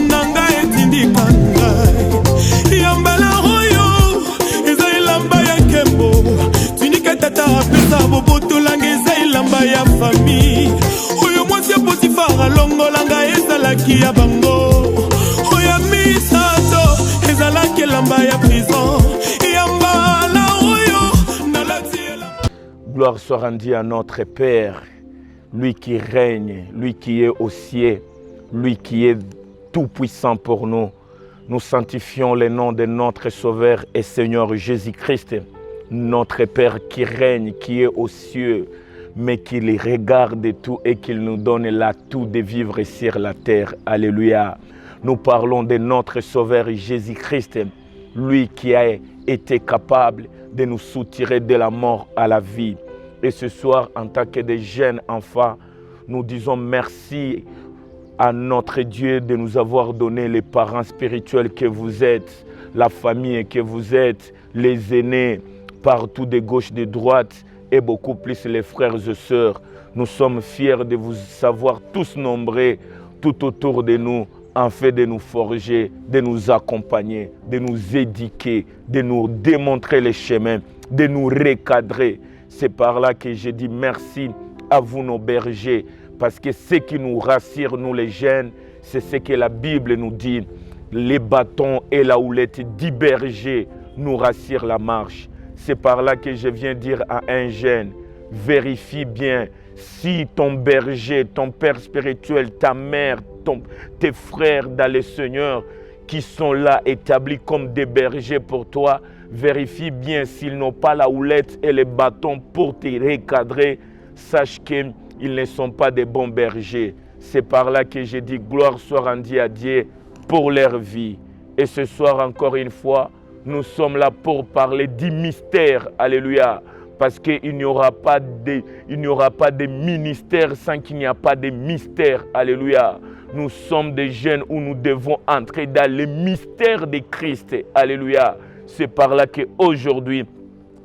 nanga etindika ngai yambala oyo eza elamba ya nkembo tunika tata apesa bobotolanga eza elamba ya famille oyo mwasi ya Potifara longolanga ezalaki ya bango oyo misato ezalaki elamba ya prison yambala oyo nalati elamba. Gloire soit rendue à notre Père, lui qui règne, lui qui est au ciel, lui qui est tout-puissant pour nous. Nous sanctifions le nom de notre Sauveur et Seigneur Jésus-Christ, notre Père qui règne, qui est aux cieux, mais qui les regarde tout et qui nous donne l'atout de vivre sur la terre. Alléluia. Nous parlons de notre Sauveur Jésus-Christ, lui qui a été capable de nous soutirer de la mort à la vie. Et ce soir, en tant que des jeunes enfants, nous disons merci à notre Dieu de nous avoir donné les parents spirituels que vous êtes, la famille que vous êtes, les aînés, partout de gauche, de droite, et beaucoup plus les frères et sœurs. Nous sommes fiers de vous savoir tous nombreux tout autour de nous, en fait de nous forger, de nous accompagner, de nous éduquer, de nous démontrer les chemins, de nous recadrer. C'est par là que je dis merci à vous nos bergers, parce que ce qui nous rassure, nous les jeunes, c'est ce que la Bible nous dit. Les bâtons et la houlette du berger nous rassurent la marche. C'est par là que je viens dire à un jeune, vérifie bien si ton berger, ton père spirituel, ta mère, tes frères dans le Seigneur qui sont là établis comme des bergers pour toi, vérifie bien s'ils n'ont pas la houlette et les bâtons pour te recadrer. Sache qu'ils ne sont pas des bons bergers. C'est par là que je dis gloire soit rendue à Dieu pour leur vie. Et ce soir, encore une fois, nous sommes là pour parler du mystère. Alléluia. Parce qu'il n'y aura pas de ministère sans qu'il n'y a pas de mystère. Alléluia. Nous sommes des jeunes où nous devons entrer dans le mystère de Christ. Alléluia. C'est par là qu'aujourd'hui,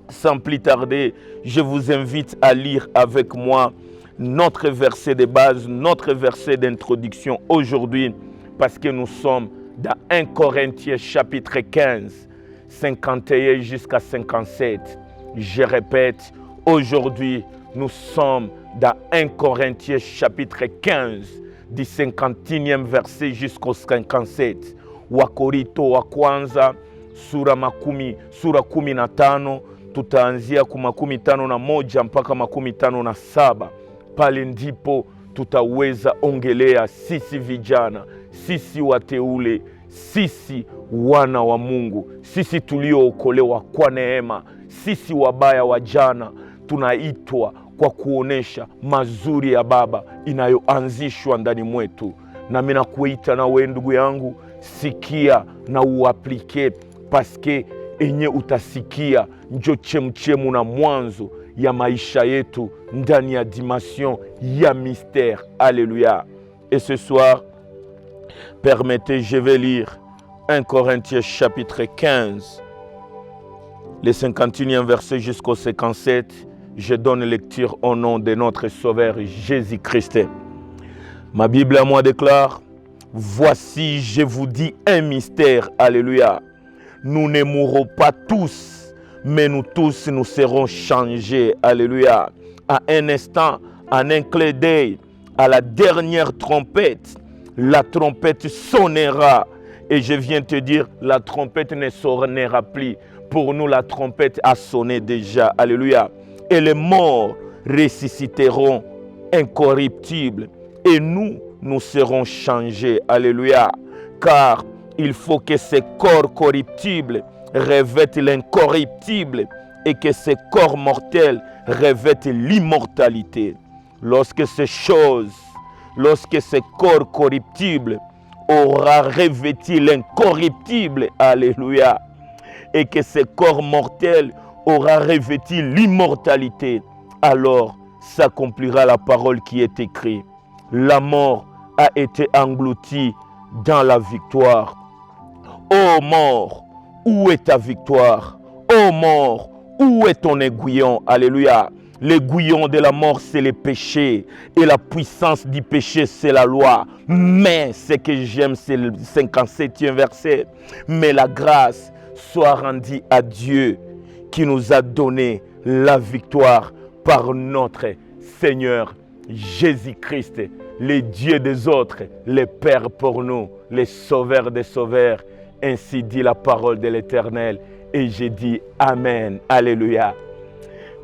sans plus tarder, je vous invite à lire avec moi notre verset de base, notre verset d'introduction aujourd'hui, parce que nous sommes dans 1 Corinthiens chapitre 15, 51 jusqu'à 57. Je répète, aujourd'hui, nous sommes dans 1 Corinthiens chapitre 15, du 51e verset jusqu'au 57. Wakorito wa kwanza, sura 15, tutaanzia ku 51 mpaka 57. Pale ndipo tutaweza ongelea sisi vijana, sisi wateule, sisi wana wa Mungu, sisi tuliookolewa kwa neema, sisi wabaya wa jana, tunaitwa kwa kuonesha mazuri ya Baba inayoanzishwa ndani mwetu. Na mimi nakuita na wewe ndugu yangu, sikia na uaplike, paske enye utasikia njo chemchemu na mwanzo ya maisha yetu ndani ya dimension ya mystère. Alléluia. Et ce soir, permettez, je vais lire 1 Corinthiens chapitre 15, les 51e verset jusqu'au 57. Je donne lecture au nom de notre Sauveur Jésus-Christ. Ma Bible à moi déclare, voici, je vous dis un mystère. Alléluia. Nous ne mourrons pas tous, mais nous tous nous serons changés. Alléluia. À un instant, en un clin d'œil, à la dernière trompette, la trompette sonnera. Et je viens te dire, la trompette ne sonnera plus. Pour nous, la trompette a sonné déjà. Alléluia. Et les morts ressusciteront incorruptibles. Et nous, nous serons changés. Alléluia. Car il faut que ces corps corruptibles revêtent l'incorruptible et que ces corps mortels revêtent l'immortalité. Lorsque ces corps corruptibles aura revêtu l'incorruptible, alléluia, et que ces corps mortels aura revêtu l'immortalité, alors s'accomplira la parole qui est écrite. La mort a été engloutie dans la victoire. Ô mort, où est ta victoire? Ô mort, où est ton aiguillon? Alléluia. L'aiguillon de la mort, c'est le péché. Et la puissance du péché, c'est la loi. Mais ce que j'aime, c'est le 57e verset. Mais la grâce soit rendue à Dieu qui nous a donné la victoire par notre Seigneur Jésus-Christ, le Dieu des autres, le Père pour nous, le Sauveur des sauveurs. Ainsi dit la parole de l'Éternel. Et j'ai dit Amen. Alléluia.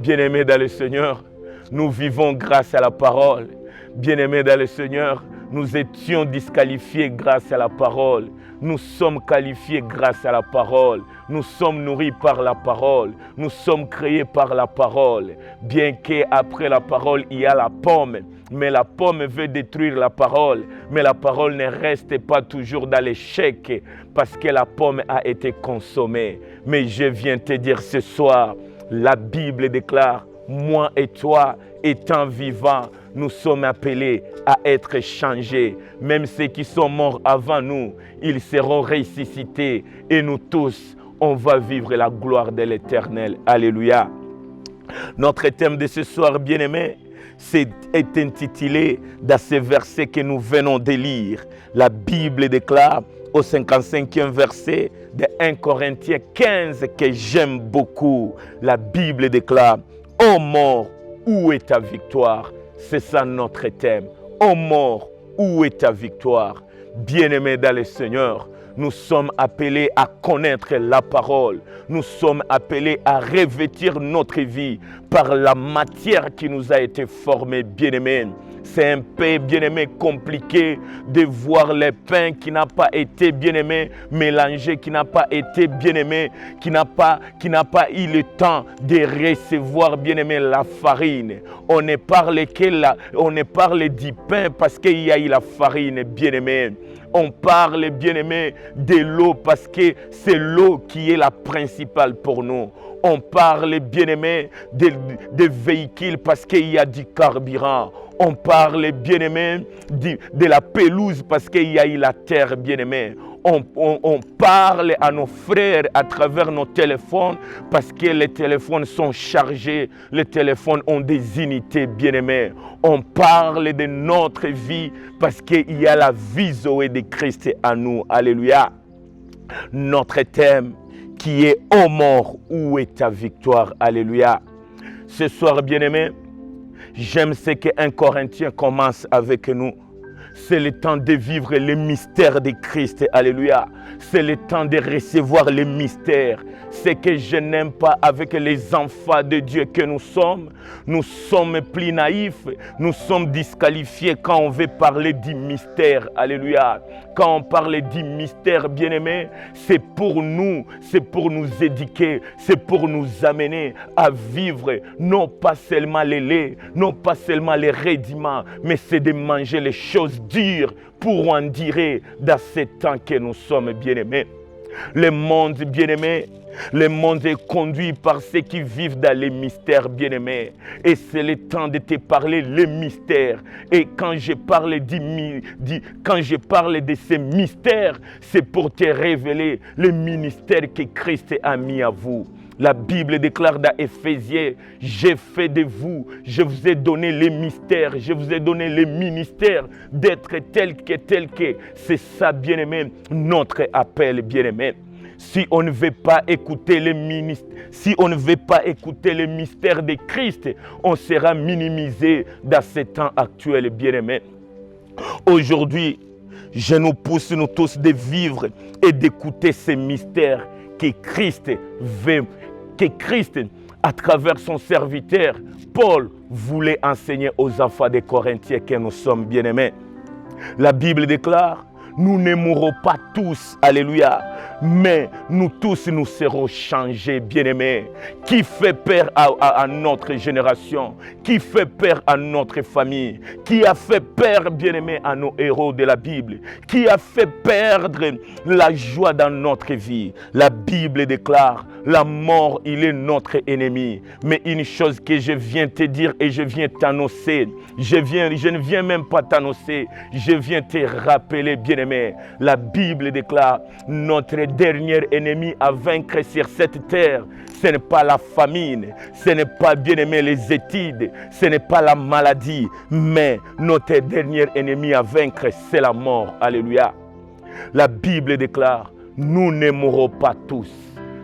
Bien-aimés dans le Seigneur, nous vivons grâce à la parole. Bien-aimés dans le Seigneur, nous étions disqualifiés grâce à la parole. Nous sommes qualifiés grâce à la parole. Nous sommes nourris par la parole. Nous sommes créés par la parole. Bien qu'après la parole, il y a la pomme. Mais la pomme veut détruire la parole. Mais la parole ne reste pas toujours dans l'échec parce que la pomme a été consommée. Mais je viens te dire ce soir, la Bible déclare, moi et toi, étant vivants, nous sommes appelés à être changés. Même ceux qui sont morts avant nous, ils seront ressuscités. Et nous tous, on va vivre la gloire de l'Éternel. Alléluia. Notre thème de ce soir, bien-aimé, est intitulé dans ce verset que nous venons de lire. La Bible déclare au 55e verset de 1 Corinthiens 15 que j'aime beaucoup. La Bible déclare, ô mort, où est ta victoire? C'est ça notre thème. Ô mort, où est ta victoire? Bien-aimés dans le Seigneur, nous sommes appelés à connaître la parole. Nous sommes appelés à revêtir notre vie par la matière qui nous a été formée, bien-aimés. C'est un peu, bien-aimé, compliqué de voir le pain qui n'a pas été, bien-aimé, mélangé, qui n'a pas été, bien-aimé, qui n'a pas eu le temps de recevoir, bien-aimé, la farine. On ne parle du pain parce qu'il y a eu la farine, bien-aimé. On parle, bien-aimé, de l'eau parce que c'est l'eau qui est la principale pour nous. On parle, bien-aimé, des véhicules parce qu'il y a du carburant. On parle, bien-aimé, de la pelouse parce qu'il y a eu la terre, bien-aimé. On parle à nos frères à travers nos téléphones parce que les téléphones sont chargés. Les téléphones ont des unités, bien-aimés. On parle de notre vie parce qu'il y a la vie Zoé de Christ à nous. Alléluia. Notre thème qui est « Ô mort, où est ta victoire ?» Alléluia. Ce soir, bien-aimés, j'aime ce que 1 Corinthiens commence avec nous. C'est le temps de vivre les mystères de Christ. Alléluia. C'est le temps de recevoir les mystères. Ce que je n'aime pas avec les enfants de Dieu que nous sommes plus naïfs. Nous sommes disqualifiés quand on veut parler du mystère. Alléluia. Quand on parle du mystère, bien-aimé, c'est pour nous éduquer, c'est pour nous amener à vivre non pas seulement les laits, non pas seulement les rudiments, mais c'est de manger les choses dures pour en dire dans ce temps que nous sommes, bien-aimés. Le monde, bien-aimé, le monde est conduit par ceux qui vivent dans les mystères, bien-aimés. Et c'est le temps de te parler les mystères. Et quand je parle de ces mystères, c'est pour te révéler le ministère que Christ a mis à vous. La Bible déclare dans Éphésiens, j'ai fait de vous, je vous ai donné les mystères, je vous ai donné les ministères d'être tel que. C'est ça, bien-aimé, notre appel, bien-aimé. Si on ne veut pas écouter les mystères de Christ, on sera minimisé dans ce temps actuel, bien-aimé. Aujourd'hui, je nous pousse, nous tous, de vivre et d'écouter ces mystères que Christ veut, que Christ, à travers son serviteur, Paul, voulait enseigner aux enfants des Corinthiens que nous sommes bien-aimés. La Bible déclare, nous ne mourrons pas tous, alléluia, mais nous tous nous serons changés, bien-aimés. Qui fait peur à notre génération? Qui fait peur à notre famille? Qui a fait peur, bien-aimés, à nos héros de la Bible? Qui a fait perdre la joie dans notre vie? La Bible déclare, la mort, il est notre ennemi. Mais une chose que je viens te dire et je viens t'annoncer, je ne viens même pas t'annoncer, je viens te rappeler, bien-aimé, bien-aimé. La Bible déclare, notre dernier ennemi à vaincre sur cette terre, ce n'est pas la famine, ce n'est pas, bien-aimé, les études, ce n'est pas la maladie, mais notre dernier ennemi à vaincre, c'est la mort. Alléluia. La Bible déclare, nous ne mourrons pas tous.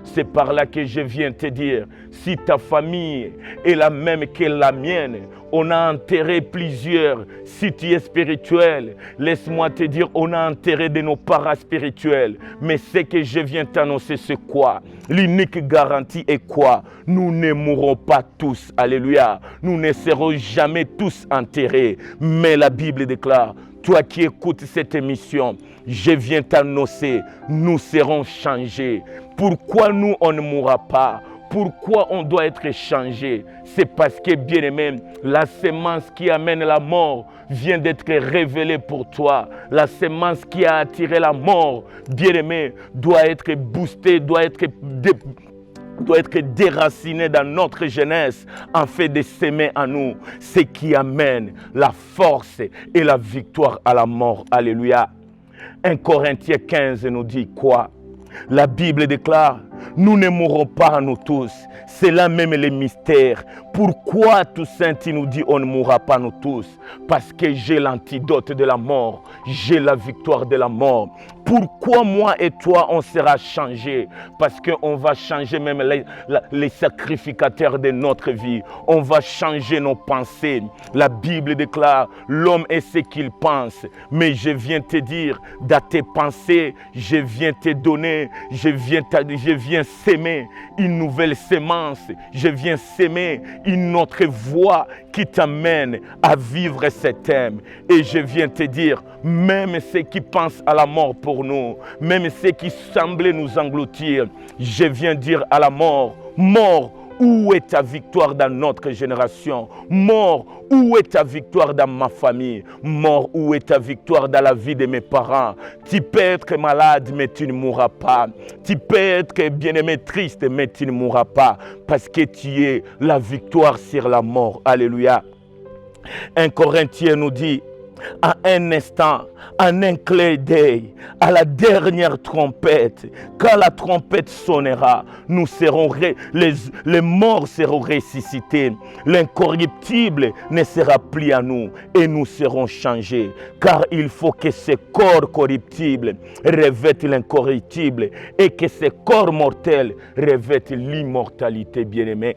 C'est par là que je viens te dire, si ta famille est la même que la mienne, on a enterré plusieurs. Si tu es spirituel, laisse-moi te dire, on a enterré de nos paraspirituels. Mais ce que je viens t'annoncer, c'est quoi? L'unique garantie est quoi? Nous ne mourrons pas tous. Alléluia. Nous ne serons jamais tous enterrés. Mais la Bible déclare, toi qui écoutes cette émission, je viens t'annoncer, nous serons changés. Pourquoi nous, on ne mourra pas? Pourquoi on doit être changé? C'est parce que, bien-aimé, la semence qui amène la mort vient d'être révélée pour toi. La semence qui a attiré la mort, bien-aimé, doit être boostée, doit être déraciné dans notre jeunesse, en fait de s'aimer à nous, ce qui amène la force et la victoire à la mort. Alléluia. 1 Corinthiens 15 nous dit quoi? La Bible déclare, nous ne mourrons pas nous tous. C'est là même le mystère. Pourquoi tout saint il nous dit on ne mourra pas nous tous? Parce que j'ai l'antidote de la mort. J'ai la victoire de la mort. Pourquoi moi et toi on sera changés? Parce qu'on va changer même les sacrificateurs de notre vie. On va changer nos pensées. La Bible déclare, l'homme est ce qu'il pense. Mais je viens te dire, dans tes pensées, je viens te donner, je viens s'aimer une nouvelle sémence. Je viens s'aimer une autre voie qui t'amène à vivre cet thème. Et je viens te dire, même ceux qui pensent à la mort pour nous, même ceux qui semblaient nous engloutir, je viens dire à la mort, mort, où est ta victoire dans notre génération? Mort, où est ta victoire dans ma famille? Mort, où est ta victoire dans la vie de mes parents? Tu peux être malade, mais tu ne mourras pas. Tu peux être bien-aimé triste, mais tu ne mourras pas. Parce que tu es la victoire sur la mort. Alléluia. 1 Corinthiens nous dit, à un instant, en un clin d'œil, à la dernière trompette, quand la trompette sonnera, nous serons les morts seront ressuscités, l'incorruptible ne sera plus à nous et nous serons changés. Car il faut que ce corps corruptible revête l'incorruptible et que ce corps mortel revête l'immortalité, bien-aimé.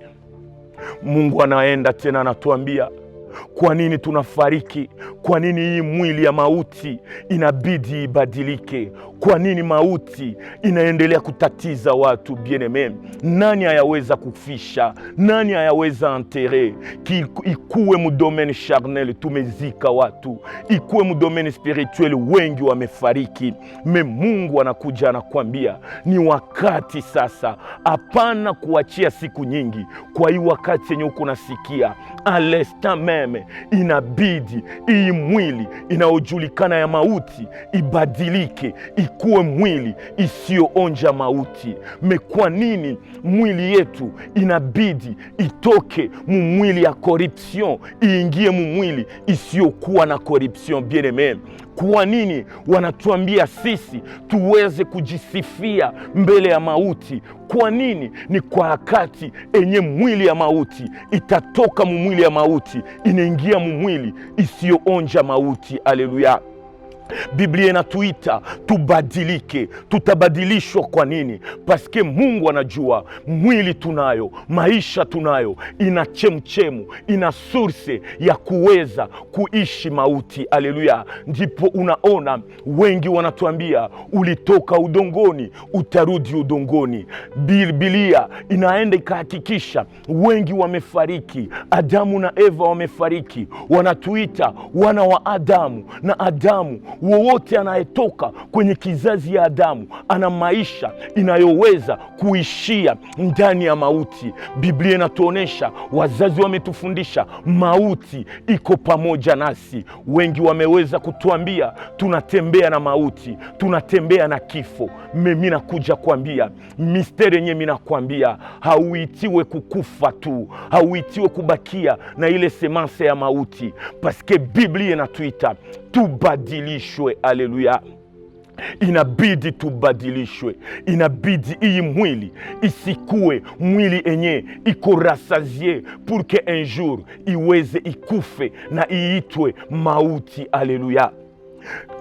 Mungu anaenda tena anatuambia, kwa nini tunafariki? Kwa nini hii mwili ya mauti inabidi ibadilike? Kwa nini mauti inaendelea kutatiza watu, bien-aimé? Nani hayaweza kufisha? Nani hayaweza enterrer? Ikuwe mu domaine charnel tumezika watu, ikuwe mu domaine spirituel wengi wamefariki. Me Mungu anakuja anakuambia, ni wakati sasa. Hapana kuachia siku nyingi. Kwa hii wakati yenye uko nasikia, à l'instant même, inabidi hii mwili inayojulikana ya mauti ibadilike, ikuwe mwili isiyoonja mauti. Me kwa nini mwili yetu inabidi itoke mu mwili ya corruption iingie mu mwili isiyokuwa na corruption, bien-aimé? Kwa nini wanatuambia sisi tuweze kujisifia mbele ya mauti? Kwa nini? Ni kwa wakati enye mwili ya mauti itatoka mu mwili ya mauti inaingia mu mwili isiyoonja mauti. Aleluya. Biblia inatuita tubadilike. Tutabadilishwa kwa nini? Paske Mungu anajua mwili tunayo, maisha tunayo, ina chemchemu, ina source ya kuweza kuishi mauti. Aleluya. Ndipo unaona wengi wanatuambia ulitoka udongoni, utarudi udongoni. Biblia inaenda ikahakikisha wengi wamefariki. Adamu na Eva wamefariki. Wanatuita wana wa Adamu, na Adamu wowote anayetoka kwenye kizazi ya Adamu ana maisha inayoweza kuishia ndani ya mauti. Biblia inatuonesha, wazazi wametufundisha, mauti iko pamoja nasi. Wengi wameweza kutuambia tunatembea na mauti, tunatembea na kifo. Mimi nakuja kuambia misteri yenye mimi nakwambia, hauitiwe kukufa tu, hauitiwe kubakia na ile semanse ya mauti, paske Biblia inatuita tubadilishwe. Aleluya. Inabidi tubadilishwe, inabidi iyi mwili isikue mwili enye ikorasazie purke un jour iweze ikufe na iitwe mauti. Aleluya.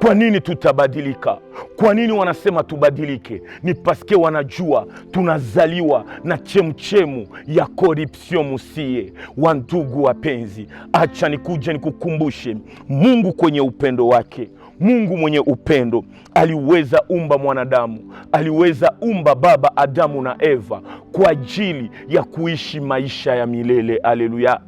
Kwa nini tutabadilika? Kwa nini wanasema tubadilike? Ni paske wanajua tunazaliwa na chemchemu ya korupsyon musie. Wandugu wapenzi, acha nikuje nikukumbushe, Mungu kwenye upendo wake, Mungu mwenye upendo aliweza umba mwanadamu, aliweza umba baba Adamu na Eva kwa ajili ya kuishi maisha ya milele. Aleluya.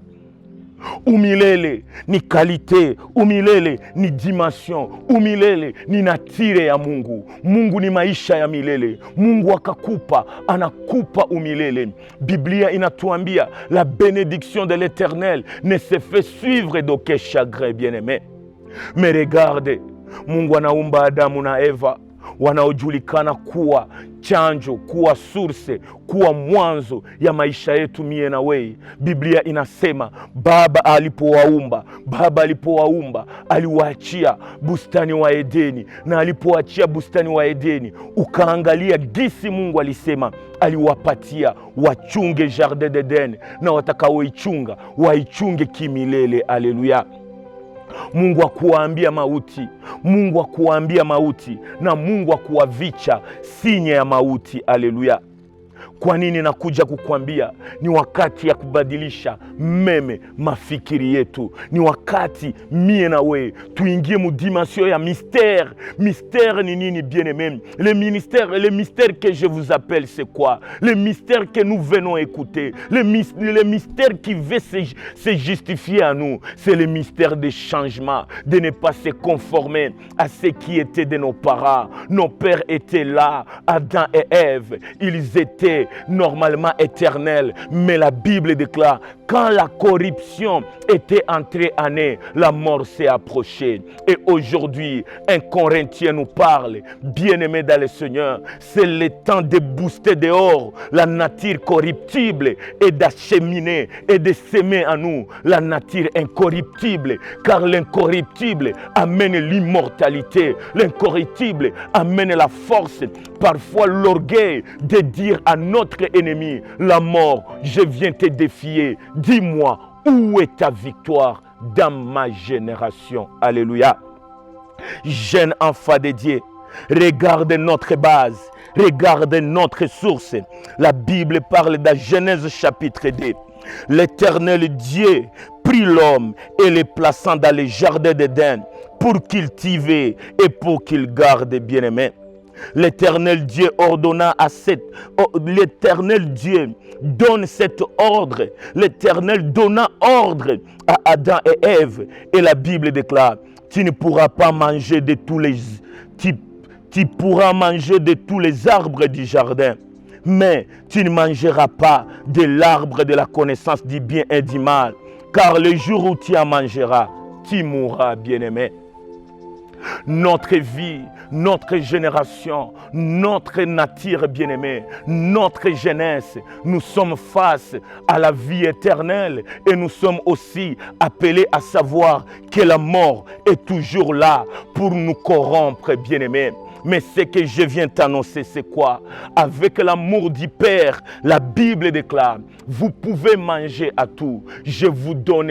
Umilele ni kalite, umilele ni dimension, umilele ni natire ya Mungu. Mungu ni maisha ya milele. Mungu akakupa, anakupa umilele. Biblia inatuambia la bénédiction de l'Éternel ne se fait suivre d'aucun chagrin, bien-aimé. Mais regarde, Mungu anaumba Adamu na Eva wanaojulikana kuwa chanjo, kuwa source, kuwa mwanzo ya maisha yetu mie na wewe. Biblia inasema baba alipowaumba aliwaachia bustani wa Edeni, na alipoachia bustani wa Edeni ukaangalia gisi Mungu alisema aliwapatia wachunge jardin d'Eden, na watakaoichunga waichunge kimilele. Aleluya. Mungu akuwaambia mauti, Mungu akuwaambia mauti, na Mungu akuwavicha sinye ya mauti. Aleluya. Kwa nini nakuja kukwambia? Ni wakati ya kubadilisha meme mafikiri yetu. Ni wakati mie na we tuingie mu dimension ya mystère. Mystère ni nini, bien-aimé? Le mystère que je vous appelle, c'est quoi? Le mystère que nous venons écouter, le mystère qui veut se justifier à nous, c'est le mystère des changements, de ne pas se conformer à ce qui était de nos parents. Nos pères étaient là, Adam et Ève, ils étaient normalement éternel, mais la Bible déclare quand la corruption était entrée en eux, la mort s'est approchée. Et aujourd'hui, 1 Corinthiens nous parle, bien-aimés dans le Seigneur, c'est le temps de booster dehors la nature corruptible et d'acheminer et de semer en nous la nature incorruptible, car l'incorruptible amène l'immortalité, l'incorruptible amène la force, parfois l'orgueil de dire à notre ennemi, la mort, je viens te défier, dis-moi, où est ta victoire dans ma génération? Alléluia. Jeune enfant de Dieu, regarde notre base, regarde notre source. La Bible parle de Genèse chapitre 2. L'Éternel Dieu prit l'homme et le plaça dans le jardin d'Éden pour cultiver et pour qu'il garde, bien-aimé. L'Éternel Dieu ordonna à l'Éternel Dieu donne cet ordre. L'Éternel donna ordre à Adam et Ève. Et la Bible déclare, tu ne pourras pas manger de tous les... Tu pourras manger de tous les arbres du jardin, mais tu ne mangeras pas de l'arbre de la connaissance du bien et du mal, car le jour où tu en mangeras, tu mourras, bien-aimé. Notre vie, notre génération, notre nature bien-aimée, notre jeunesse, nous sommes face à la vie éternelle et nous sommes aussi appelés à savoir que la mort est toujours là pour nous corrompre, bien-aimés. Mais ce que je viens t'annoncer, c'est quoi? Avec l'amour du Père, la Bible déclare, vous pouvez manger à tout. Je vous donne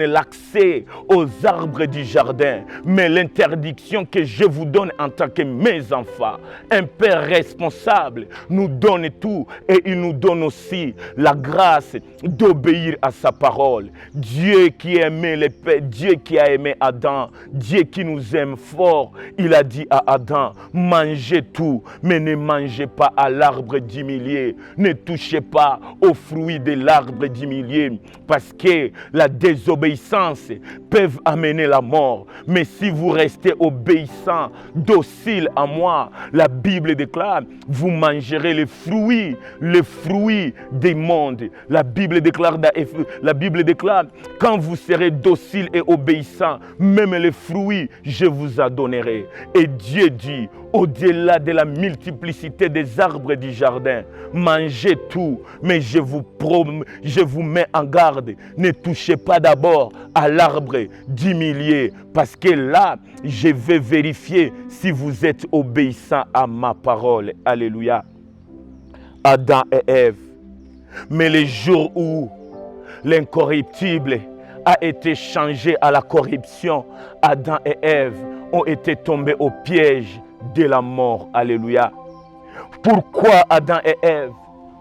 l'accès aux arbres du jardin. Mais l'interdiction que je vous donne en tant que mes enfants, un Père responsable nous donne tout et il nous donne aussi la grâce d'obéir à sa parole. Dieu qui aimait les pères, Dieu qui a aimé Adam, Dieu qui nous aime fort, il a dit à Adam, mangez tout, mais ne mangez pas à l'arbre du milieu, ne touchez pas aux fruits de l'arbre du milieu, parce que la désobéissance peut amener la mort. Mais si vous restez obéissant, docile à moi, la Bible déclare, vous mangerez les fruits des mondes. La Bible déclare, quand vous serez docile et obéissant, même les fruits, je vous en donnerai. Et Dieu dit, au-delà de la multiplicité des arbres du jardin, mangez tout, mais je vous mets en garde. Ne touchez pas d'abord à l'arbre du milieu, parce que là, je vais vérifier si vous êtes obéissants à ma parole. Alléluia. Adam et Ève. Mais le jour où l'incorruptible a été changé à la corruption, Adam et Ève ont été tombés au piège de la mort. Alléluia. Pourquoi Adam et Ève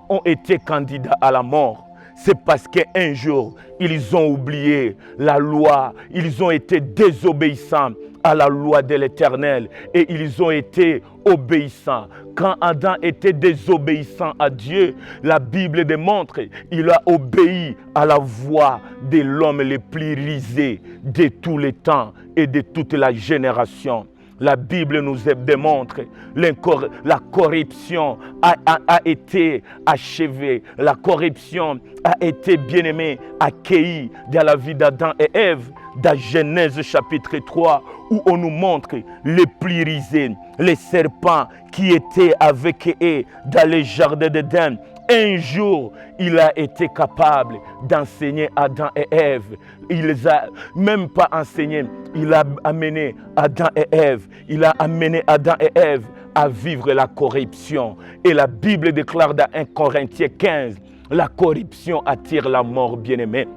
ont été candidats à la mort? C'est parce qu'un jour, ils ont oublié la loi, ils ont été désobéissants à la loi de l'Éternel et ils ont été obéissants. Quand Adam était désobéissant à Dieu, la Bible démontre qu'il a obéi à la voix de l'homme le plus rusé de tous les temps et de toute la génération. La Bible nous démontre la corruption a été achevée. La corruption a été bien-aimée, accueillie dans la vie d'Adam et Ève, dans Genèse chapitre 3, où on nous montre les plus risés, les serpents qui étaient avec eux dans les jardins d'Éden. Un jour, il a été capable d'enseigner Adam et Ève. Il les a même pas enseigné, il a amené Adam et Ève. Il a amené Adam et Ève à vivre la corruption. Et la Bible déclare dans 1 Corinthiens 15, la corruption attire la mort, bien-aimé.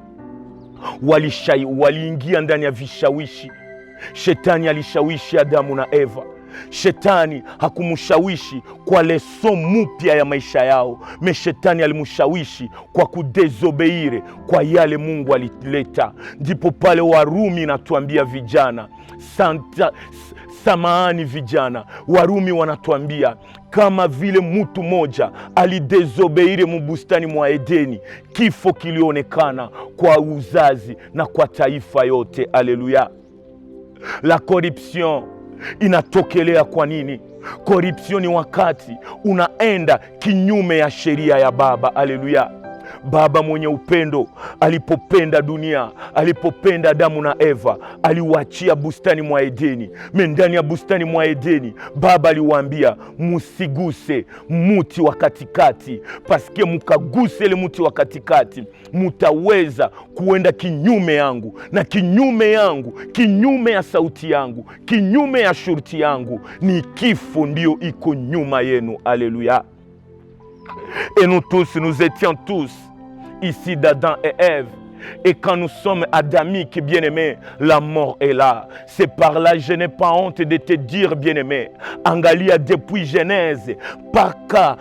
Waliingia ndani ya vishawishi. Shetani alishawishi Adamu na Eva. Shetani hakumshawishi kwa leso mpya ya maisha yao, me shetani alimshawishi kwa kudezobeire kwa yale Mungu alileta. Ndipo pale Warumi natuambia vijana, samahani vijana, Warumi wanatuambia kama vile mtu moja alidezobeire mubustani mwa Edeni, kifo kilionekana kwa uzazi na kwa taifa yote. Aleluya. La corruption inatokelea kwa nini? Corruption ni wakati unaenda kinyume ya sheria ya Baba. Aleluya. Baba mwenye upendo alipopenda dunia, alipopenda Adamu na Eva, aliwaachia bustani mwa Edeni. Ndani ya bustani mwa Edeni, Baba aliwaambia musiguse muti wa katikati, paske mukaguse ile muti wa katikati mutaweza kuenda kinyume yangu, na kinyume yangu, kinyume ya sauti yangu, kinyume ya shurti yangu, ni kifo ndio iko nyuma yenu. Alléluia. Et nous tous, nous étions tous ici d'Adam et Ève. Et quand nous sommes adamiques, bien-aimés, la mort est là. C'est par là, je n'ai pas honte de te dire, bien-aimé, angalia depuis Genèse, paka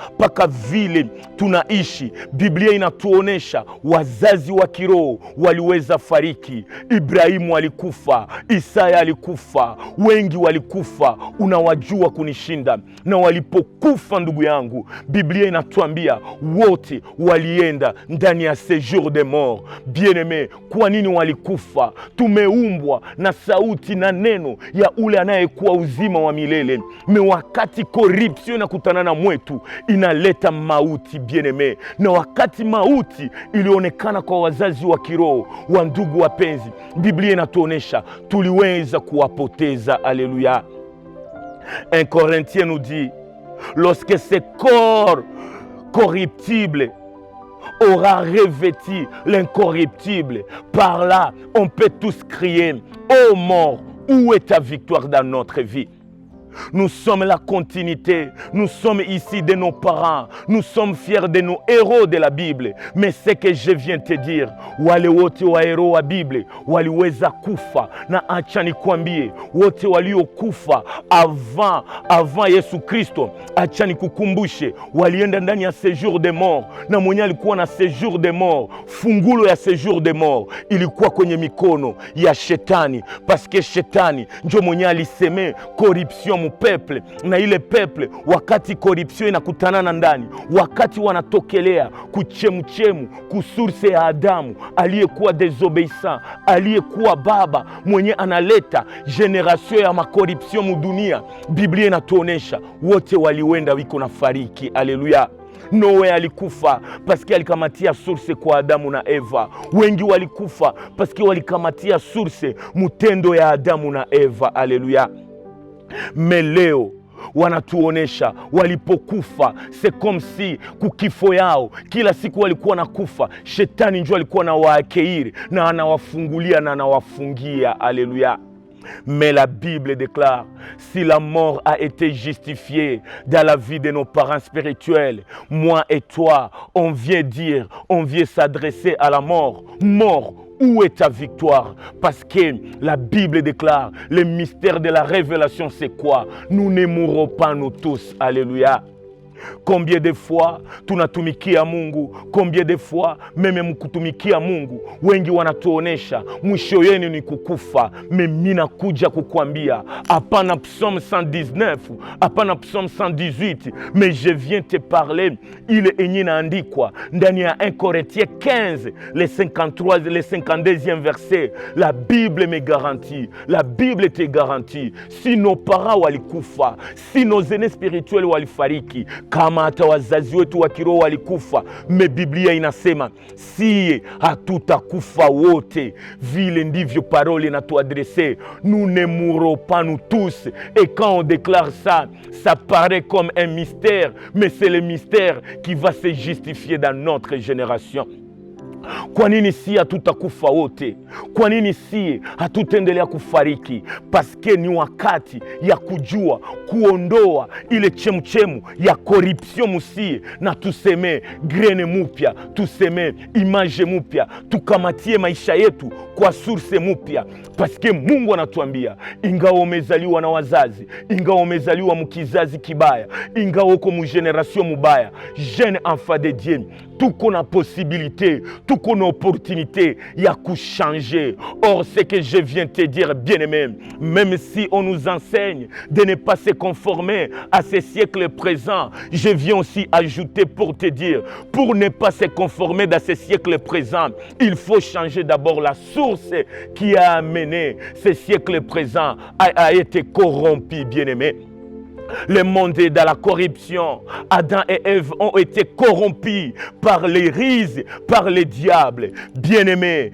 vile tunaishi. Biblia inatuonesha wazazi wa kiroho waliweza fariki. Ibrahimu alikufa, Isaya alikufa, wengi walikufa, unawajua kunishinda. Na walipokufa, ndugu yangu, Biblia inatuambia wote walienda ndani ya séjour de mort. Bien-aimé, kwa nini walikufa? Tumeumbwa na sauti na neno ya ule anayekuwa uzima wa milele. Me wakati corruption inakutana na mwetu, inaleta mauti, bien-aimé. Na wakati mauti ilionekana kwa wazazi wa kiroho, wa ndugu wapenzi, Biblia inatuonesha tuliweza kuwapoteza. Alléluia. 1 Corinthiens nous dit, lorsque ce corps corruptible aura revêtu l'incorruptible, par là on peut tous crier, ô mort, où est ta victoire dans notre vie? Nous sommes la continuité, nous sommes ici de nos parents, nous sommes fiers de nos héros de la Bible. Mais ce que je viens de te dire, wale wote wa héros wa Bible waliweza kufa, na acha nikwambie, wote waliokufa avant Yesu Kristo, acha nikukumbushe, walienda ndani ya séjour de mort, na mwenye alikuwa na séjour de mort, fungulo ya séjour de mort ilikuwa kwenye mikono ya shetani, parce que shetani ndio mwenye aliseme corruption mu peuple, na ile peuple wakati corruption inakutanana ndani, wakati wanatokelea kuchemuchemu kusource ya Adamu aliyekuwa désobéissant, aliyekuwa baba mwenye analeta generation ya makorruption mu dunia, Biblia inatuonesha wote waliwenda wiko na fariki. Alléluia. Noe alikufa paske alikamatia source kwa Adamu na Eva. Wengi walikufa paske walikamatia source mutendo ya Adamu na Eva. Alléluia. Mais leo wanatuonesha walipokufa, c'est comme si kukifo yao kila siku walikuwa nakufa, shetani njoo alikuwa na waakeiri na anawafungulia na anawafungia. Alléluia. Mais la Bible déclare, si la mort a été justifiée dans la vie de nos parents spirituels, moi et toi, on vient s'adresser à la mort. Mort, où est ta victoire? Parce que la Bible déclare, le mystère de la révélation, c'est quoi? Nous ne mourrons pas nous tous. Alléluia. Combien de fois tunatumikia Mungu, combien de fois meme mkutumikia Mungu wengi wanatuonesha mwisho yenu ni kukufa. Mimi nakuja kukuambia hapana psaume 119, hapana psaume 118, mais je viens te parler ile yenye inaandikwa ndani ya 1 Corinthiens 15 le 53 le 52e verset. La Bible me garantit, la Bible te garantit, si nos parents walikufa, si nos aînés spirituels walifariki, kama hata wazazi wetu wa kiroho walikufa, me Biblia inasema si hatutakufa wote. Vile ndivyo parole inatuadresse, nous ne mourrons pas nous tous. Et quand on déclare ça, ça paraît comme un mystère, mais c'est le mystère qui va se justifier dans notre génération. Kwa nini si hatutakufa wote? Kwa nini si hatutaendelea kufariki? Paske ni wakati ya kujua kuondoa ile chemchemu ya corruption musie, na tuseme grene mupya, tuseme image mupya, tukamatie maisha yetu kwa source mupya. Paske Mungu anatuambia, ingawa umezaliwa na wazazi, ingawa umezaliwa mkizazi kibaya, ingawa uko mu generation mubaya, jeune enfant de Dieu, tuko na possibilité, tuko na opportunité ya changer. Or, ce que je viens te dire, bien-aimé, même si on nous enseigne de ne pas se conformer à ce siècle présent, je viens aussi ajouter pour te dire, pour ne pas se conformer dans ce siècle présent, il faut changer d'abord la source qui a amené ce siècle présent à être corrompu, bien-aimé. Le monde est dans la corruption. Adam et Ève ont été corrompus par les rises, par les diables. Bien-aimés,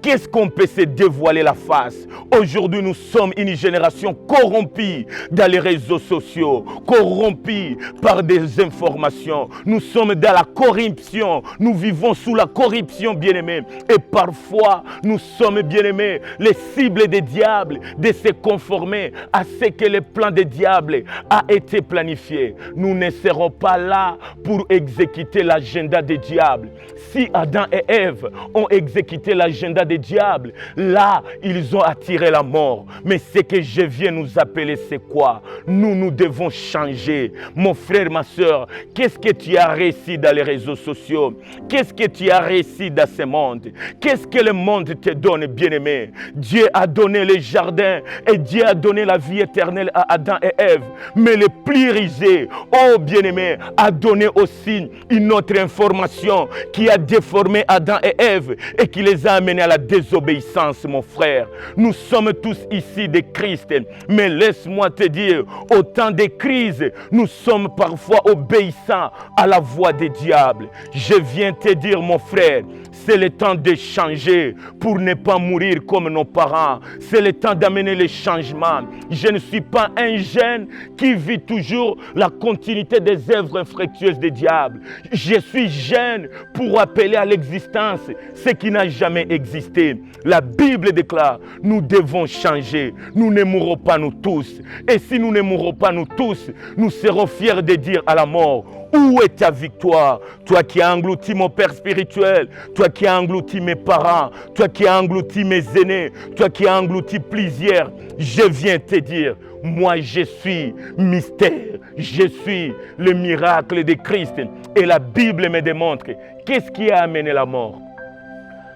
qu'est-ce qu'on peut se dévoiler la face? Aujourd'hui, nous sommes une génération corrompue dans les réseaux sociaux, corrompue par des informations. Nous sommes dans la corruption. Nous vivons sous la corruption, bien-aimés. Et parfois, nous sommes, bien-aimés, les cibles des diables, de se conformer à ce que le plan des diables a été planifié. Nous ne serons pas là pour exécuter l'agenda des diables. Si Adam et Ève ont exécuté l'agenda des diables, là, ils ont attiré la mort. Mais ce que je viens nous appeler, c'est quoi? Nous devons changer. Mon frère, ma soeur, qu'est-ce que tu as réussi dans les réseaux sociaux? Qu'est-ce que tu as réussi dans ce monde? Qu'est-ce que le monde te donne, bien-aimé? Dieu a donné le jardin et Dieu a donné la vie éternelle à Adam et Ève. Mais le plus risé, oh bien-aimé, a donné aussi une autre information qui a déformé Adam et Ève et qui les a amenés à la désobéissance, mon frère. Nous sommes tous ici des Christ, mais laisse-moi te dire, au temps des crises, nous sommes parfois obéissants à la voix des diables. Je viens te dire, mon frère, c'est le temps de changer pour ne pas mourir comme nos parents. C'est le temps d'amener les changements. Je ne suis pas un jeune qui vit toujours la continuité des œuvres infructueuses des diables. Je suis jeune pour appeler à l'existence ce qui n'a jamais existé. La Bible déclare, nous devons changer. Nous ne mourrons pas nous tous. Et si nous ne mourrons pas nous tous, nous serons fiers de dire à la mort, où est ta victoire? Toi qui as englouti mon père spirituel, toi qui as englouti mes parents, toi qui as englouti mes aînés, toi qui as englouti plusieurs, je viens te dire, moi je suis mystère, je suis le miracle de Christ. Et la Bible me démontre, qu'est-ce qui a amené la mort?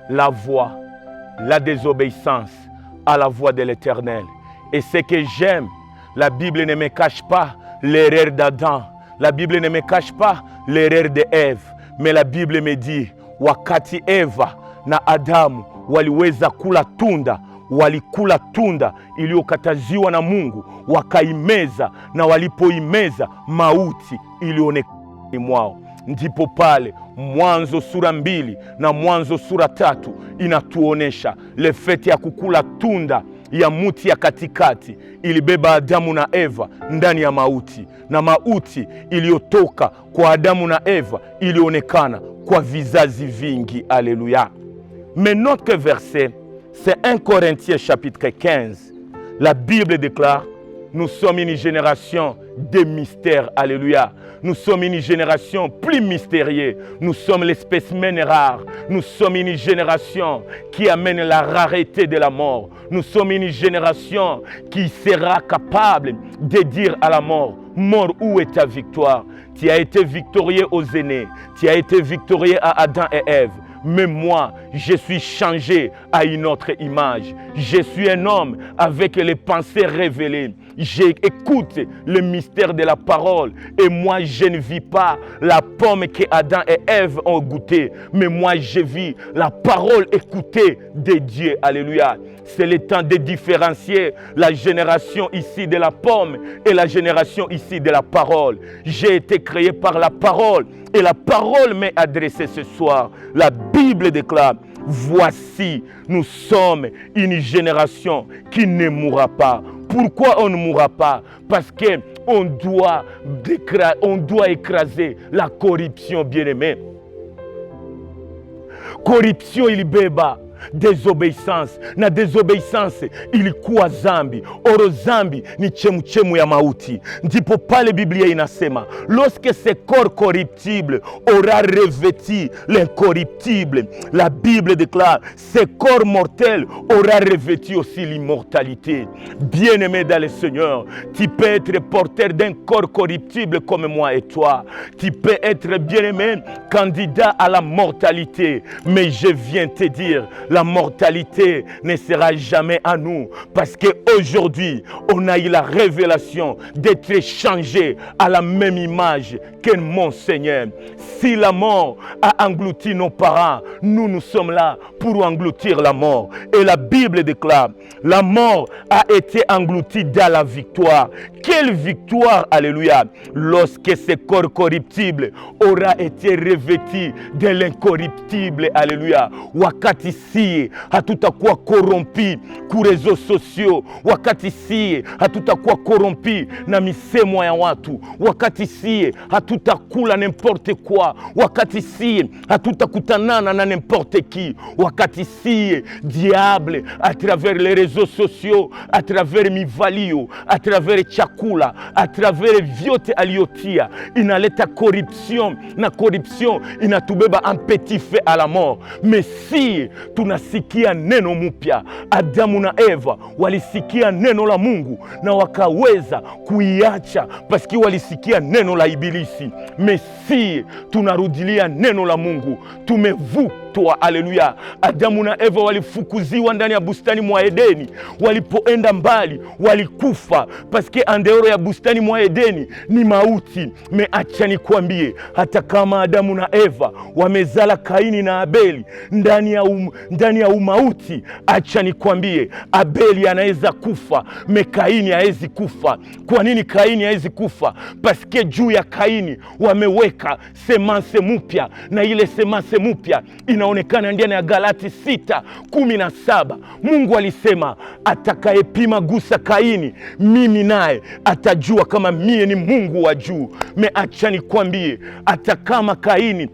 La voix, la désobéissance à la voix de l'Éternel. Et ce que j'aime, la Bible ne me cache pas l'erreur d'Adam. La Bible ne me cache pas l'erreur de Ève, mais la Bible me dit, wakati Eva na Adamu waliweza kula tunda, walikula tunda iliyokataziwa na Mungu, wakaimeza, na walipoimeza mauti ilionekana mwao. Ndipo pale Mwanzo sura 2 na Mwanzo sura 3 inatuonesha le fete ya kukula tunda ya muti ya katikati ilibeba Adamu na Eva ndani ya mauti, na mauti iliyotoka kwa Adamu na Eva ilionekana kwa vizazi vingi. Alléluia. Mais notre verset, c'est 1 Corinthiens chapitre 15. La Bible déclare: nous sommes une génération de mystères. Alléluia. Nous sommes une génération plus mystérieuse. Nous sommes les spécimens rares. Nous sommes une génération qui amène la rareté de la mort. Nous sommes une génération qui sera capable de dire à la mort: mort, où est ta victoire? Tu as été victorieux aux aînés. Tu as été victorieux à Adam et Ève. Mais moi, je suis changé à une autre image. Je suis un homme avec les pensées révélées. J'écoute le mystère de la parole. Et moi, je ne vis pas la pomme que Adam et Ève ont goûtée. Mais moi, je vis la parole écoutée de Dieu. Alléluia. C'est le temps de différencier la génération ici de la pomme et la génération ici de la parole. J'ai été créé par la parole. Et la parole m'est adressée ce soir. La Bible déclare: voici, nous sommes une génération qui ne mourra pas. Pourquoi on ne mourra pas? Parce qu'on doit écraser la corruption, bien-aimé. Corruption ilibeba désobéissance, na désobéissance ilikuwa zambi. Oro zambi ni chemuchemu ya mauti. Ndipo pale Biblia inasema, lorsque ce corps corruptible aura revêtu l'incorruptible, la Bible déclare, ce corps mortel aura revêtu aussi l'immortalité. Bien-aimé dans le Seigneur, tu peux être porteur d'un corps corruptible comme moi et toi. Tu peux être, bien-aimé, candidat à la mortalité. Mais je viens te dire, la mortalité ne sera jamais à nous, parce qu'aujourd'hui, on a eu la révélation d'être changé à la même image que mon Seigneur. Si la mort a englouti nos parents, nous sommes là pour engloutir la mort. Et la Bible déclare, la mort a été engloutie dans la victoire. Quelle victoire, alléluia, lorsque ce corps corruptible aura été revêtu de l'incorruptible, alléluia. Wakati si hatutakuwa korompi ku réseaux sociaux, wakati si hatutakuwa korompi na misemo ya watu, wakati si hatutakula n'importe quoi, wakati si hatutakutanana na n'importe qui, wakati si diable à travers les réseaux sociaux, à travers mivalio, à travers chakula, à travers vyote aliotia inaleta corruption, na corruption inatubeba un petit fait à la mort. Mais si tunasikia neno mupya, Adamu na Eva walisikia neno la Mungu na wakaweza kuiacha paski walisikia neno la ibilisi. Mais si tunarudilia neno la Mungu, tumevutwa. Aleluya. Adamu na Eva walifukuziwa ndani ya bustani mwa Edeni. Walipoenda mbali walikufa, paske andeoro ya bustani mwa Edeni ni mauti. Me acha nikwambie, hata kama Adamu na Eva wamezala Kaini na Abeli ndani ya umauti, acha nikwambie, Abeli anaweza kufa, me Kaini haezi kufa. Kwa nini Kaini haezi kufa? Paske juu ya Kaini wameweka semanse mupya, na ile semanse mupya inaonekana ndani ya Galati 6:17. Mungu alisema, atakayepima gusa Kaini, mimi naye atajua kama mie ni Mungu wa juu. Me acha nikwambie, hata kama Kaini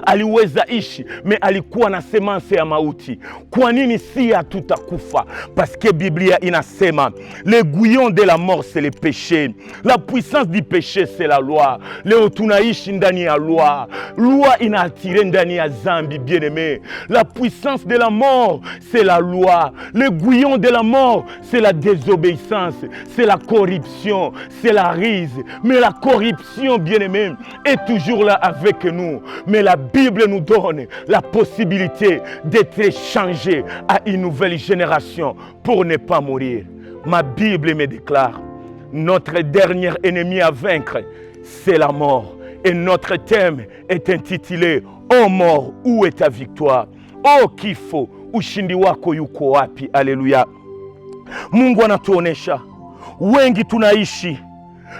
aliweza ishi, me alikuwa na semanse ya mauti. Kwa nini si hatutakufa? Parce que Biblia inasema, l'aiguillon de la mort c'est le péché, la puissance du péché c'est la loi. Leo tunaishi ndani ya loi. Loi inaatire ndani ya zambi, bien-aimé. La puissance de la mort c'est la loi. L'aiguillon de la mort c'est la désobéissance, c'est la corruption, c'est la rise. Mais la corruption, bien-aimé, est toujours là avec nous. Mais la Bible nous donne la possibilité d'être changé à une nouvelle génération pour ne pas mourir. Ma Bible me déclare, notre dernier ennemi à vaincre, c'est la mort. Et notre thème est intitulé, ô mort, où est ta victoire? Ô kifo, ushindi wako yuko wapi? Alléluia. Mungu anatuonesha wengi tunaishi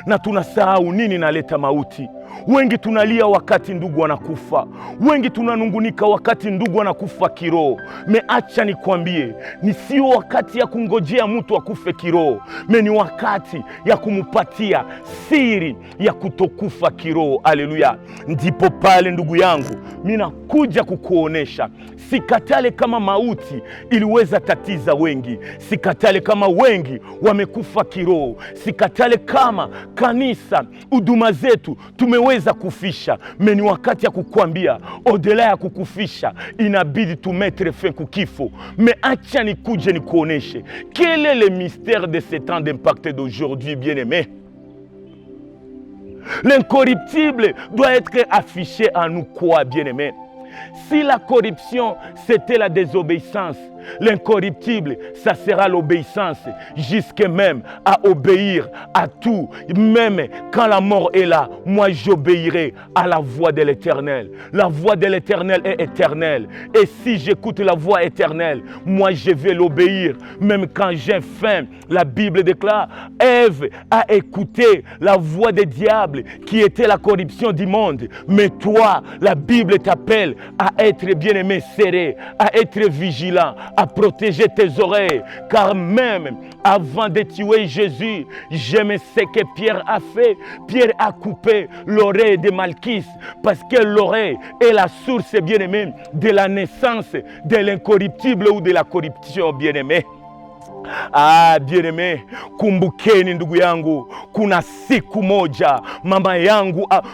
na tunasahau nini naleta mauti. Wengi tunalia wakati ndugu wanakufa. Wengi tunanungunika wakati ndugu wanakufa kiroho. Acha nikwambie, ni sio wakati ya kungojea mtu akufe kiroho. Ni wakati ya kumupatia siri ya kutokufa kiroho. Haleluya. Ndipo pale ndugu yangu, mimi nakuja kukuonesha, sikatale kama mauti iliweza tatiza wengi. Sikatale kama wengi wamekufa kiroho. Sikatale kama kanisa, huduma zetu tumeweza kufisha. Ni wakati ya kukwambia, odela ya kukufisha, inabidi tumetre fin kukifo. Acha nikuje nikuoneshe quel est le mystère de ce temps d'impact d'aujourd'hui, bien-aimé. L'incorruptible doit être affiché en nous quoi, bien-aimé? Si la corruption, c'était la désobéissance, l'incorruptible, ça sera l'obéissance, jusque même à obéir à tout. Même quand la mort est là, moi j'obéirai à la voix de l'Éternel. La voix de l'Éternel est éternelle. Et si j'écoute la voix éternelle, moi je vais l'obéir. Même quand j'ai faim, la Bible déclare, Ève a écouté la voix des diables qui était la corruption du monde. Mais toi, la Bible t'appelle à être bien-aimé serré, à être vigilant, à protéger tes oreilles. Car même avant de tuer Jésus, j'aime ce que Pierre a fait. Pierre a coupé l'oreille de Malchis, parce que l'oreille est la source, bien-aimé, de la naissance de l'incorruptible ou de la corruption, bien-aimé. Ah, bien-aimé, kumbukeni ndugu yangu, kuna siku moja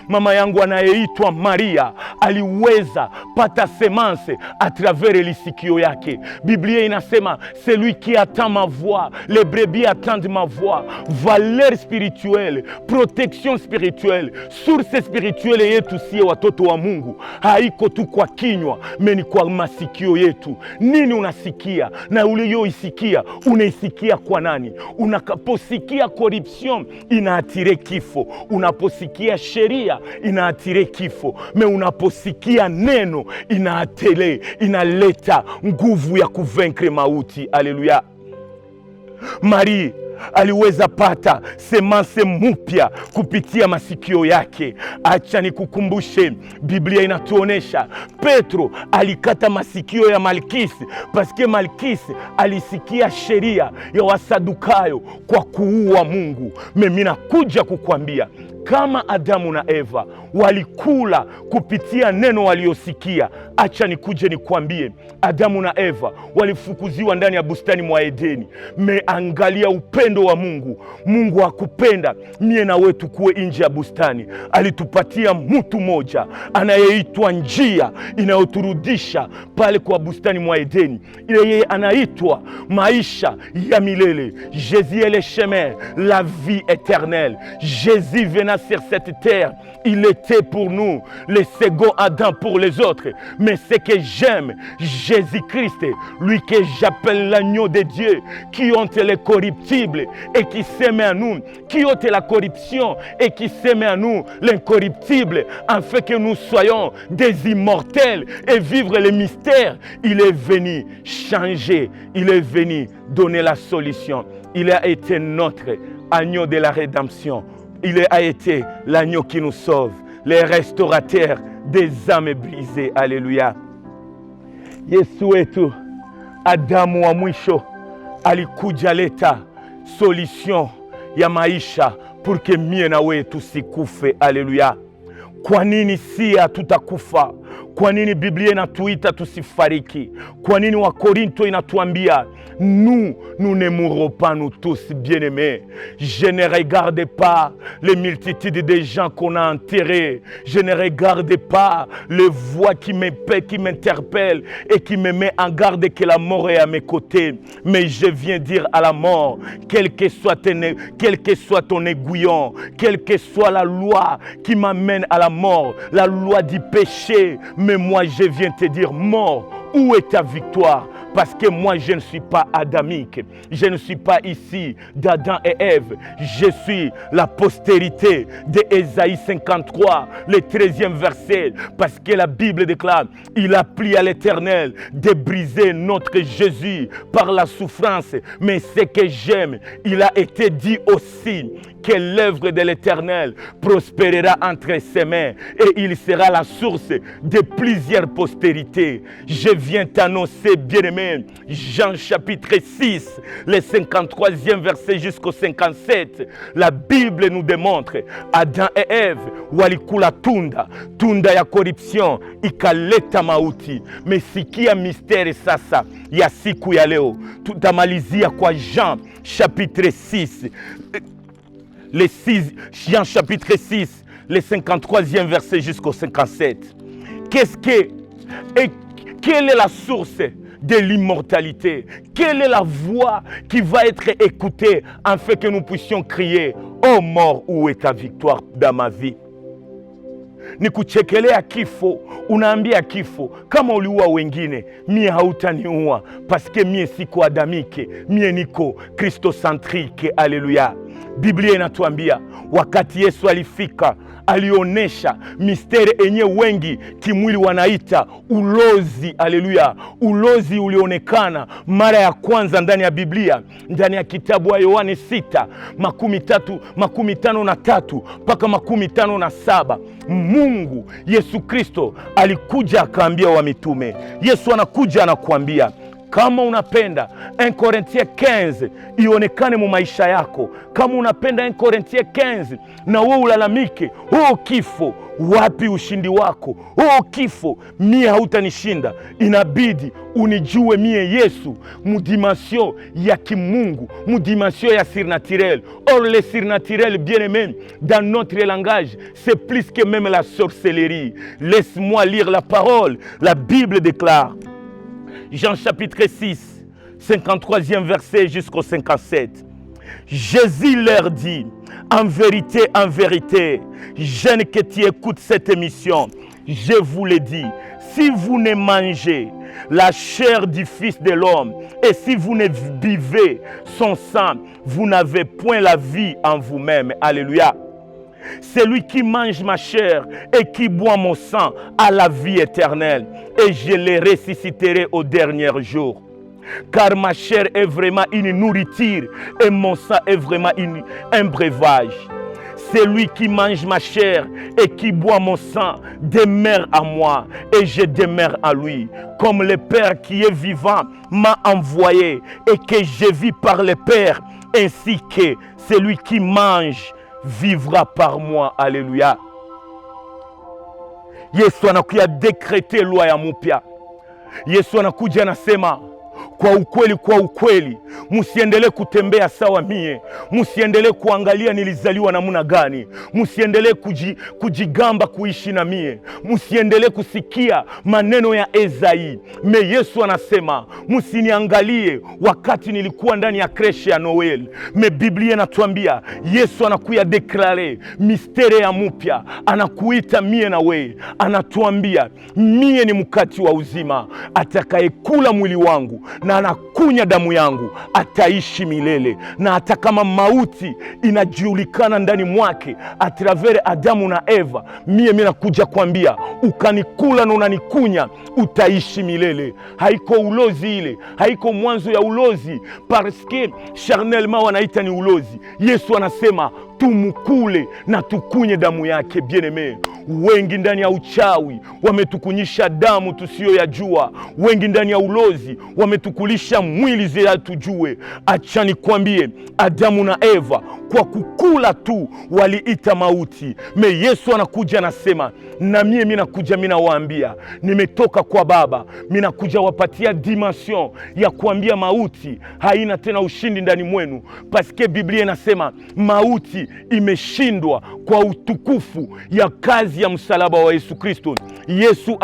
mama yangu anayeitwa Maria aliweza pata semence à travers lisikio yake. Biblia inasema celui qui attend ma voix, les brebis attendent ma voix. Valeur spirituelle, protection spirituelle, source spirituelle yetu sie watoto wa Mungu haiko tu kwa kinywa, meni kwa masikio yetu. Nini unasikia na uliyoisikia unaisikia kwa nani? Unaposikia corruption inaatire kifo. Unaposikia sheria inaatire kifo. Unaposikia neno inaleta nguvu ya kuvaincre mauti. Haleluya. Marie aliweza pata semence mpya kupitia masikio yake. Acha nikukumbushe, Biblia inatuonesha Petro alikata masikio ya Malkisi, paske Malkisi alisikia sheria ya Wasadukayo kwa kuua Mungu. Mimi nakuja kukwambia, kama Adamu na Eva walikula kupitia neno waliosikia, acha nikuje nikwambie, Adamu na Eva walifukuziwa ndani ya bustani mwa Edeni. Angalia upendo wa Mungu. Mungu hakupenda mie na wetu kuwe nje ya bustani. Alitupatia mtu moja anayeitwa njia inayoturudisha pale kwa bustani mwa Edeni. Yeye anaitwa maisha ya milele. Jésus est le chemin, la vie éternelle. Jésus venait sur cette terre, il était pour nous le second Adam pour les autres. Mais ce que j'aime, Jésus-Christ, lui que j'appelle l'agneau de Dieu, qui ôte le corruptible et qui s'aime à nous, qui ôte la corruption et qui s'aime à nous l'incorruptible, afin que nous soyons des immortels et vivre les mystères. Il est venu changer, il est venu donner la solution. Il a été notre agneau de la rédemption. Il a été l'agneau qui nous sauve, le restaurateur des âmes brisées. Alléluia. Yesu wetu, Adamu wa mwisho, alikuja leta solution ya maisha pour que mie na wewe tusikufe. Alléluia. Kwa nini si hatutakufa? Kwa nini Biblia inatuita tusifariki? Kwa nini Wakorinto inatuambia nous ne mourrons pas nous tous, bien-aimés? Je ne regarde pas les multitudes de gens qu'on a enterrés. Je ne regarde pas les voix qui m'interpellent et qui me met en garde que la mort est à mes côtés. Mais je viens dire à la mort, quel que soit ton aiguillon, quelle que soit la loi qui m'amène à la mort, la loi du péché, mais moi je viens te dire, mort, où est ta victoire? Parce que moi, je ne suis pas adamique. Je ne suis pas ici d'Adam et Ève. Je suis la postérité d'Ésaïe 53, le 13e verset. Parce que la Bible déclare, il a plu à l'Éternel de briser notre Jésus par la souffrance. Mais ce que j'aime, il a été dit aussi, que l'œuvre de l'Éternel prospérera entre ses mains et il sera la source de plusieurs postérités. Je viens t'annoncer, bien-aimé, Jean chapitre 6, le 53e verset jusqu'au 57. La Bible nous démontre Adam et Ève walikula tunda ya corruption ikaleta mauti. Mais sikia mystère sasa ya siku ya leo. Tutamalizia kwa Jean chapitre 6, Jean chapitre 6, le 53e verset jusqu'au 57. Quelle est la source de l'immortalité? Quelle est la voix qui va être écoutée afin que nous puissions crier: ô mort, où est ta victoire dans ma vie? Ni kuchekelea kifo, unaambia kifo, kama uliua wengine, mie hautaniua, paske mie siko adamike, mie niko kristocentrike. Aleluya. Biblia inatuambia wakati Yesu alifika, alionesha misteri enye wengi kimwili wanaita ulozi. Aleluya. Ulozi ulionekana mara ya kwanza ndani ya Biblia, ndani ya kitabu wa Yohane 6:53 mpaka 57. Mungu Yesu Kristo alikuja akaambia wa mitume. Yesu anakuja anakuambia, kama unapenda 1 Corinthiens 15 ionekane mu maisha yako, kama unapenda 1 Corinthiens 15 na wewe ulalamike, oh kifo, wapi ushindi wako? Oh kifo, mie hautanishinda. Inabidi unijue mie Yesu mudimension ya kimungu, mudimension ya surnaturel. Or le surnaturel, bien aimé, dans notre langage, c'est plus que même la sorcellerie. Laisse-moi lire la parole. La Bible déclare, Jean chapitre 6, 53e verset jusqu'au 57. Jésus leur dit, en vérité, jeunes que tu écoutes cette émission, je vous le dis, si vous ne mangez la chair du Fils de l'homme et si vous ne buvez son sang, vous n'avez point la vie en vous-même. Alléluia. Celui qui mange ma chair et qui boit mon sang a la vie éternelle, et je les ressusciterai au dernier jour. Car ma chair est vraiment une nourriture et mon sang est vraiment un breuvage. Celui qui mange ma chair et qui boit mon sang demeure à moi et je demeure à lui. Comme le Père qui est vivant m'a envoyé et que je vis par le Père, ainsi que celui qui mange vivra par moi. Alléluia. Yesu anakuja décréter loi ya mpya. Yesu anakuja anasema, kwa ukweli, musiendelee kutembea sawa mie, musiendelee kuangalia nilizaliwa namna gani, musiendelee kujigamba kuishi na mie, musiendelee kusikia maneno ya Ezai. Me Yesu anasema, musiniangalie wakati nilikuwa ndani ya kreshe ya Noel. Me Biblia inatuambia Yesu anakuya deklare mistere ya mpya, anakuita mie na we, anatuambia mie ni mkati wa uzima, atakayekula mwili wangu na anakunya damu yangu ataishi milele. Na hata kama mauti inajulikana ndani mwake a travers Adamu na Eva, mie nakuja kuambia, ukanikula na unanikunya utaishi milele. Haiko ulozi ile, haiko mwanzo ya ulozi, parce que charnellement wanaita ni ulozi. Yesu anasema tumukule na tukunye damu yake. Bien-aimé, wengi ndani ya uchawi wametukunyisha damu tusiyoyajua, wengi ndani ya ulozi wametukulisha mwili zile tujue. Acha nikwambie, Adamu na Eva kwa kukula tu waliita mauti. Me Yesu anakuja anasema, na mie nakuja waambia, nimetoka kwa Baba, nakuja wapatia dimension ya kuambia mauti haina tena ushindi ndani mwenu, paske Biblia inasema mauti imeshindwa kwa utukufu ya kazi ya msalaba wa Yesu Kristo. Yesu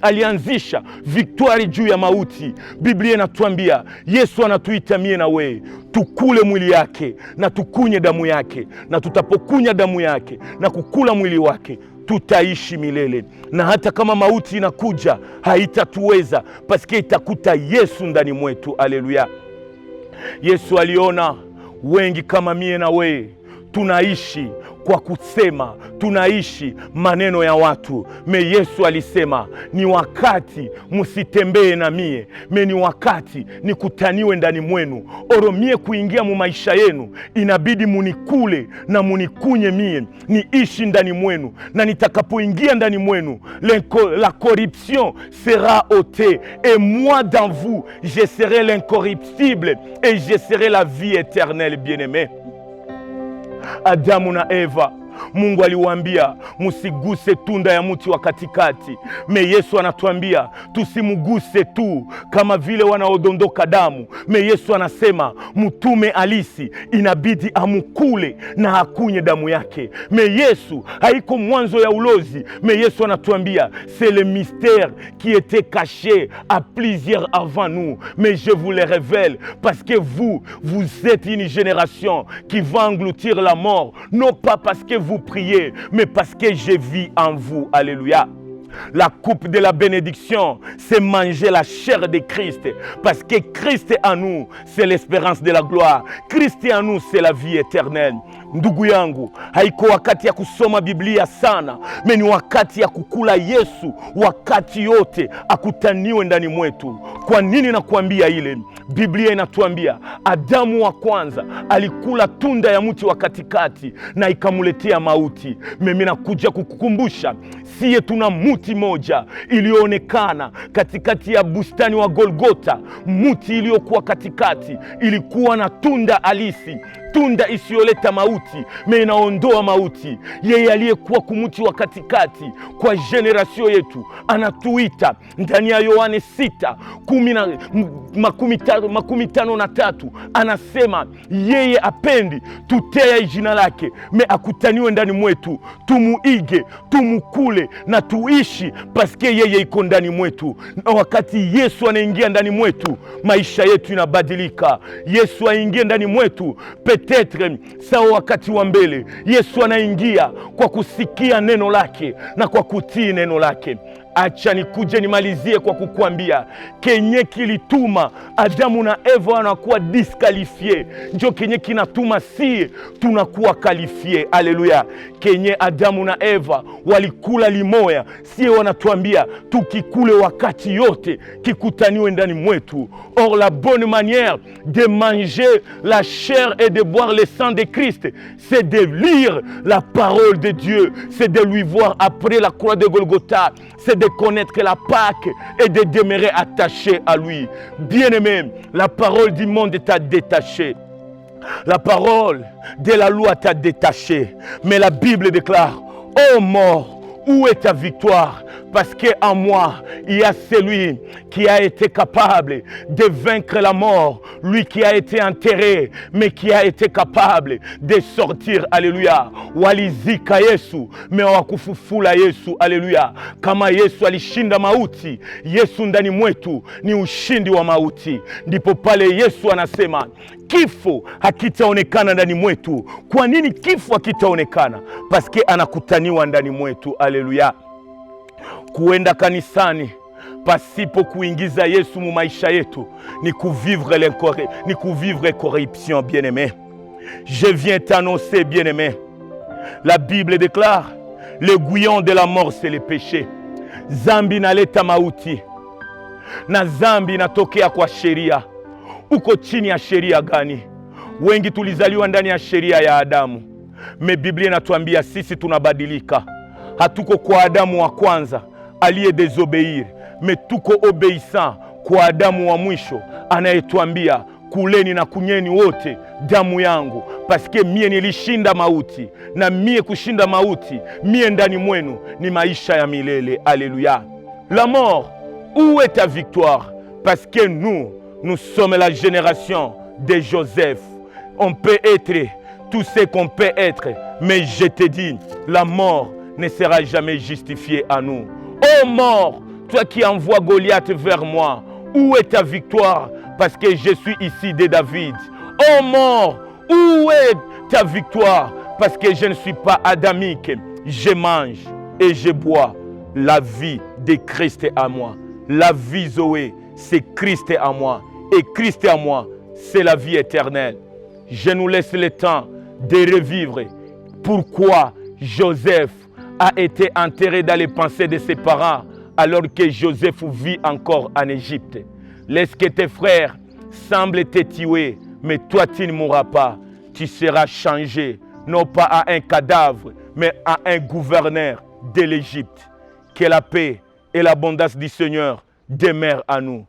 alianzisha victoire juu ya mauti. Biblia inatuambia Yesu anatuita mie na we tukule mwili yake na tukunye damu yake, na tutapokunya damu yake na kukula mwili wake tutaishi milele. Na hata kama mauti inakuja haitatuweza, paske itakuta Yesu ndani mwetu. Aleluya. Yesu aliona wengi kama mie na we tunaishi kwa kusema, tunaishi maneno ya watu. Me Yesu alisema ni wakati musitembee na mie, me ni wakati nikutaniwe ndani mwenu. Oro mie kuingia mu maisha yenu inabidi munikule na munikunye mie, niishi ndani mwenu, na nitakapoingia ndani mwenu la corruption sera ôtée, et moi dans vous je serai l'incorruptible et je serai la vie éternelle. Bien-aimé, Adamu na Eva, Mungu aliwaambia musiguse tunda ya mti wa katikati. Me Yesu anatuambia tusimuguse tu kama vile wanaodondoka damu. Me Yesu anasema mtume alisi inabidi amukule na akunye damu yake. Me Yesu haiko mwanzo ya ulozi. Me Yesu anatuambia c'est le mystère qui était caché à plusieurs avant nous, mais je vous le révèle parce que vous êtes une génération qui va engloutir la mort, non pas parce que vous priez, mais parce que je vis en vous. Alléluia. La coupe de la bénédiction, c'est manger la chair de Christ. Parce que Christ est en nous, c'est l'espérance de la gloire. Christ est en nous, c'est la vie éternelle. Ndugu yangu, haiko wakati ya kusoma Biblia sana, meni wakati ya kukula Yesu wakati yote akutaniwe ndani mwetu. Kwa nini nakuambia ile? Biblia inatuambia Adamu wa kwanza alikula tunda ya mti wa katikati na ikamuletea mauti. Mimi nakuja kukukumbusha, siye tuna mti moja ilioonekana katikati ya bustani wa Golgota. Mti iliyokuwa katikati ilikuwa na tunda halisi, tunda isiyoleta mauti, me inaondoa mauti. Yeye aliyekuwa kumuti wa katikati kwa generasio yetu anatuita ndani ya Yohane 6:53 anasema yeye apendi tutea jina lake, me akutaniwe ndani mwetu, tumuige, tumukule na tuishi paske yeye iko ndani mwetu. Na wakati Yesu anaingia ndani mwetu, maisha yetu inabadilika. Yesu aingie ndani mwetu, petetre sawa wakati wa mbele, Yesu anaingia kwa kusikia neno lake na kwa kutii neno lake. Acha nikuje nimalizie kwa kukuambia kenye kilituma Adamu na Eva wanakuwa disqualifié, njo kenye kinatuma si tunakuwa qualifié. Haleluya. Kenye Adamu na Eva walikula limoya, si wanatuambia tukikule wakati yote kikutaniwe ndani mwetu. Or la bonne manière de manger la chair et de boire le sang de Christ, c'est de lire la parole de Dieu, c'est de lui voir après la croix de Golgotha, c'est de connaître la Pâque et de demeurer attaché à lui. Bien-aimé, la parole du monde t'a détaché. La parole de la loi t'a détaché. Mais la Bible déclare: ô mort, où est ta victoire? Parce qu'en moi, il y a celui qui a été capable de vaincre la mort. Lui qui a été enterré, mais qui a été capable de sortir. Alléluia. Walizika Yesu, me wakufufula Yesu. Alléluia. Kama Yesu alishinda mauti, Yesu ndani mwetu ni ushindi wa mauti. Ndipo pale Yesu anasema kifo hakitaonekana ndani mwetu. Kwa nini kifo hakitaonekana? Paske anakutaniwa ndani mwetu. Alléluia. Kuenda kanisani pasipo kuingiza Yesu mu maisha yetu ni kuvivre corruption. Bien-aimé, je viens t'annoncer, bien-aimé, la Bible déclare le guillon de la mort c'est le péché. Zambi naleta mauti, na zambi natokea kwa sheria. Uko chini ya sheria gani? Wengi tulizaliwa ndani ya sheria ya Adamu. Me Biblia inatuambia sisi tunabadilika. Hatuko kwa Adamu wa kwanza aliye désobéir, me tuko obéissant kwa Adamu wa mwisho anayetuambia kuleni na kunyeni wote damu yangu, paske mie nilishinda mauti, na mie kushinda mauti, mie ndani mwenu ni maisha ya milele. Alléluia. La mort, où est ta victoire? Parce que nous sommes la génération de Joseph. On peut être tout ce qu'on peut être, mais je te dis, la mort ne sera jamais justifiée à nous. Ô mort, toi qui envoies Goliath vers moi, où est ta victoire? Parce que je suis ici de David. Ô mort, où est ta victoire? Parce que je ne suis pas adamique. Je mange et je bois. La vie de Christ est à moi. La vie Zoé, c'est Christ est à moi. Et Christ est à moi, c'est la vie éternelle. Je nous laisse le temps de revivre. Pourquoi Joseph a été enterré dans les pensées de ses parents alors que Joseph vit encore en Égypte. Laisse que tes frères semblent te tuer, mais toi tu ne mourras pas. Tu seras changé, non pas à un cadavre, mais à un gouverneur de l'Égypte. Que la paix et l'abondance du Seigneur demeurent à nous.